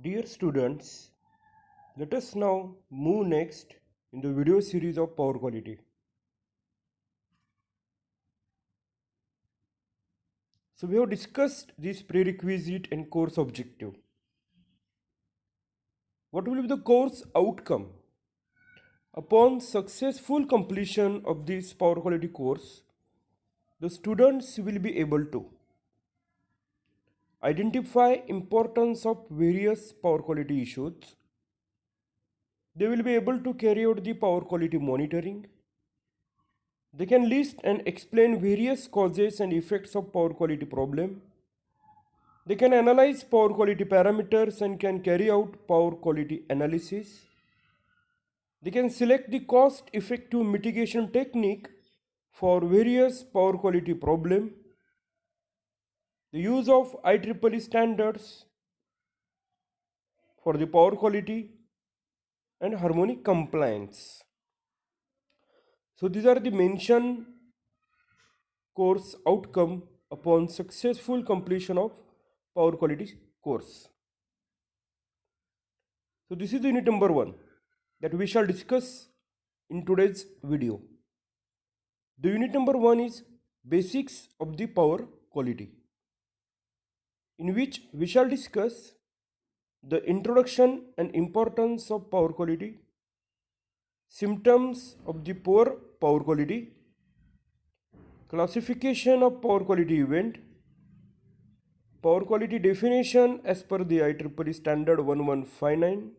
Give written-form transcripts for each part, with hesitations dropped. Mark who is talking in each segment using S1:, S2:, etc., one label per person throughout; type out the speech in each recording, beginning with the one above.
S1: Dear students, let us now move next in the video series of power quality. So we have discussed this prerequisite and course objective. What will be the course outcome? Upon successful completion of this power quality course, the students will be able to identify importance of various power quality issues. They will be able to carry out the power quality monitoring. They can list and explain various causes and effects of power quality problem. They can analyze power quality parameters and can carry out power quality analysis. They can select the cost effective mitigation technique for various power quality problem. The use of IEEE standards for the power quality and harmonic compliance. So these are the mentioned course outcome upon successful completion of power quality course. So this is the unit number 1 that we shall discuss in today's video. The unit number 1 is basics of the power quality, in which we shall discuss the introduction and importance of power quality, symptoms of the poor power quality, classification of power quality event, power quality definition as per the IEEE standard 1159,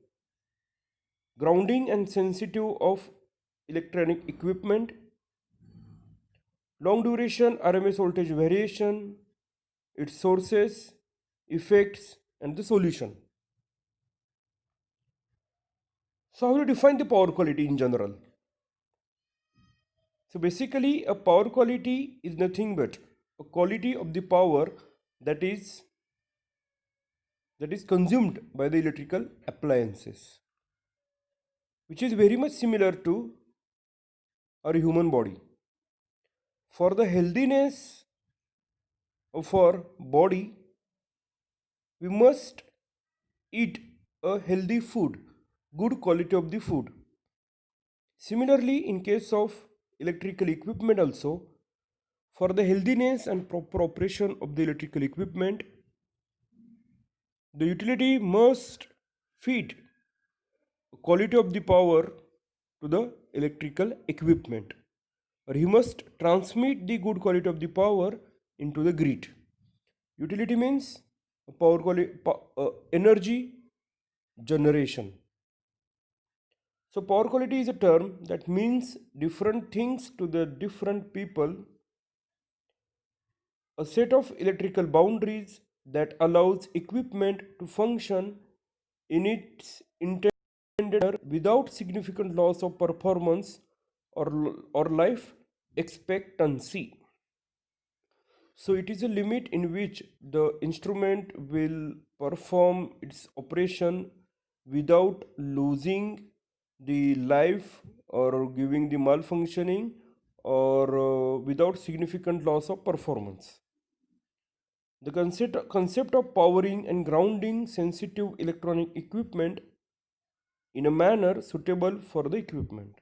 S1: grounding and sensitive of electronic equipment, long duration RMS voltage variation, its sources, effects, and the solution. So, how do you define the power quality in general? So, basically, a power quality is nothing but a quality of the power that is consumed by the electrical appliances, which is very much similar to our human body. For the healthiness of our body, we must eat a healthy food, good quality of the food. Similarly, in case of electrical equipment also, for the healthiness and proper operation of the electrical equipment, the utility must feed quality of the power to the electrical equipment, or he must transmit the good quality of the power into the grid. Utility means power quality, energy generation. So power quality is a term that means different things to the different people. A set of electrical boundaries that allows equipment to function in its intended manner without significant loss of performance or life expectancy. So it is a limit in which the instrument will perform its operation without losing the life or giving the malfunctioning or without significant loss of performance. The concept of powering and grounding sensitive electronic equipment in a manner suitable for the equipment.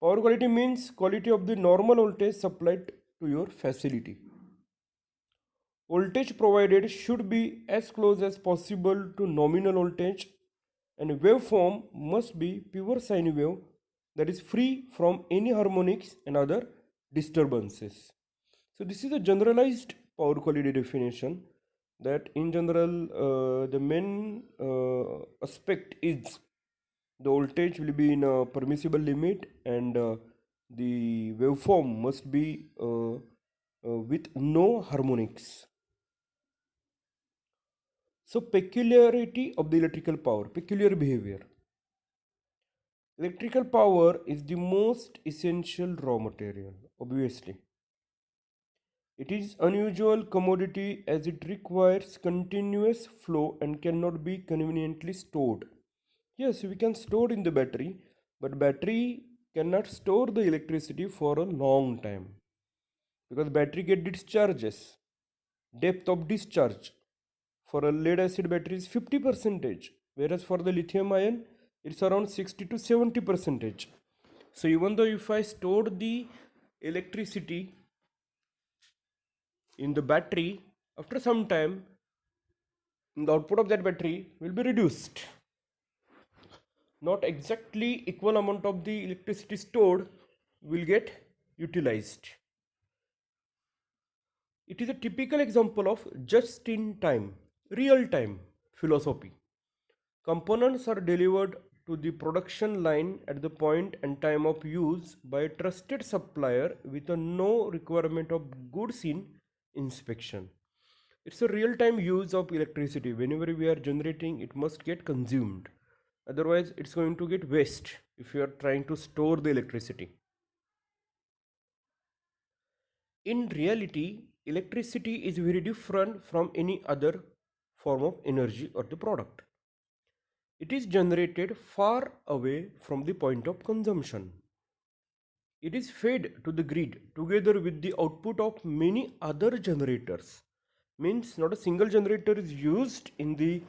S1: Power quality means quality of the normal voltage supplied to your facility. Voltage provided should be as close as possible to nominal voltage, and waveform must be pure sine wave that is free from any harmonics and other disturbances. So this is a generalized power quality definition, that in general the main aspect is the voltage will be in a permissible limit, and the waveform must be with no harmonics. So peculiarity of the electrical power, peculiar behavior. Electrical power is the most essential raw material, obviously. It is unusual commodity as it requires continuous flow and cannot be conveniently stored. Yes, we can store in the battery, but battery cannot store the electricity for a long time because battery get discharges, depth of discharge For a lead acid battery is 50 percentage, whereas for the lithium ion it's around 60 to 70 percentage. So even though if I stored the electricity in the battery, after some time the output of that battery will be reduced. Not exactly equal amount of the electricity stored will get utilized. It is a typical example of just in time, real time philosophy. Components are delivered to the production line at the point and time of use by a trusted supplier with a no requirement of goods in inspection. It's a real time use of electricity. Whenever we are generating, it must get consumed. Otherwise, it's going to get waste if you are trying to store the electricity. In reality, electricity is very different from any other form of energy or the product. It is generated far away from the point of consumption. It is fed to the grid together with the output of many other generators. Means not a single generator is used in the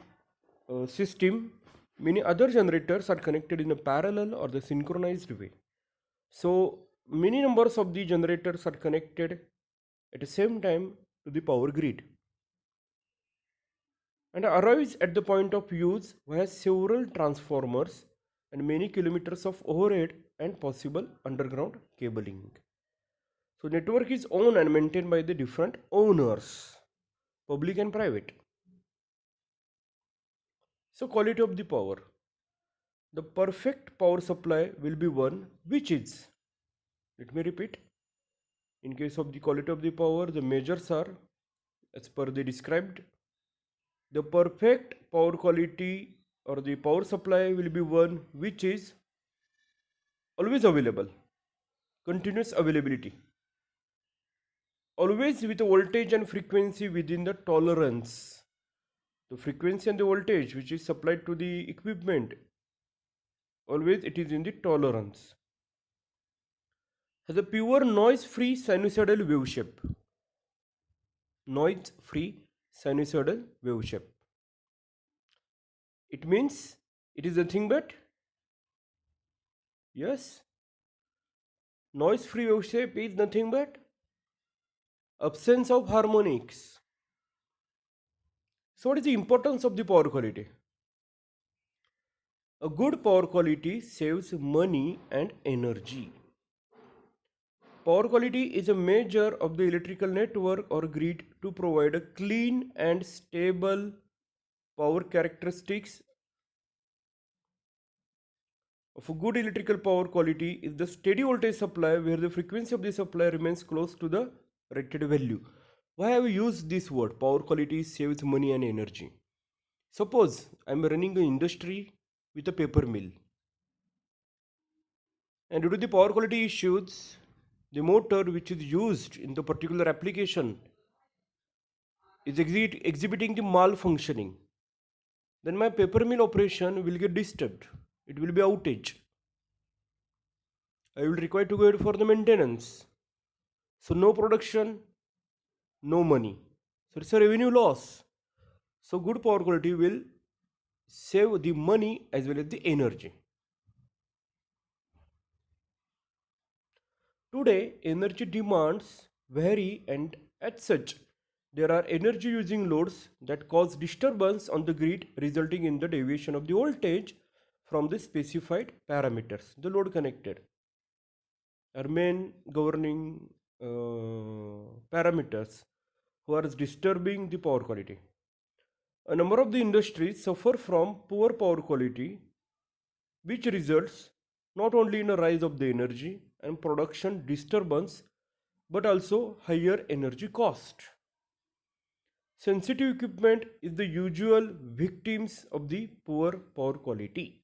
S1: system. Many other generators are connected in a parallel or the synchronized way. So many numbers of the generators are connected at the same time to the power grid and arrives at the point of use via several transformers and many kilometers of overhead and possible underground cabling. So network is owned and maintained by the different owners, public and private. So quality of the power. The perfect power supply will be one which is, let me repeat, in case of the quality of the power, the measures are as per the described. The perfect power quality or the power supply will be one which is always available, continuous availability, always with a voltage and frequency within the tolerance. The frequency and the voltage which is supplied to the equipment, always it is in the tolerance. Has a pure noise free sinusoidal wave shape. Noise free sinusoidal wave shape. It means it is nothing but, yes, noise free wave shape is nothing but absence of harmonics. So what is the importance of the power quality? A good power quality saves money and energy. Power quality is a measure of the electrical network or grid to provide a clean and stable power characteristics of a good electrical power quality is the steady voltage supply where the frequency of the supply remains close to the rated value. Why have we used this word? Power quality saves money and energy. Suppose I am running an industry with a paper mill, and due to the power quality issues, the motor which is used in the particular application is exhibiting the malfunctioning. Then my paper mill operation will get disturbed. It will be outage. I will require to go for the maintenance. So no production, no money. So it's a revenue loss. So good power quality will save the money as well as the energy. Today, energy demands vary, and as such, there are energy using loads that cause disturbance on the grid, resulting in the deviation of the voltage from the specified parameters. The load connected are main governing parameters who are disturbing the power quality. A number of the industries suffer from poor power quality, which results not only in a rise of the energy and production disturbance but also higher energy cost. Sensitive equipment is the usual victims of the poor power quality.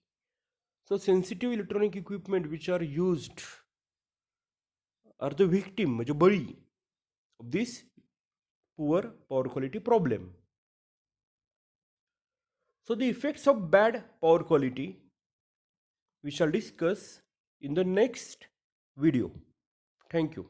S1: So sensitive electronic equipment which are used are the victim, म्हणजे बळी of this poor power quality problem. So the effects of bad power quality we shall discuss in the next video. Thank you.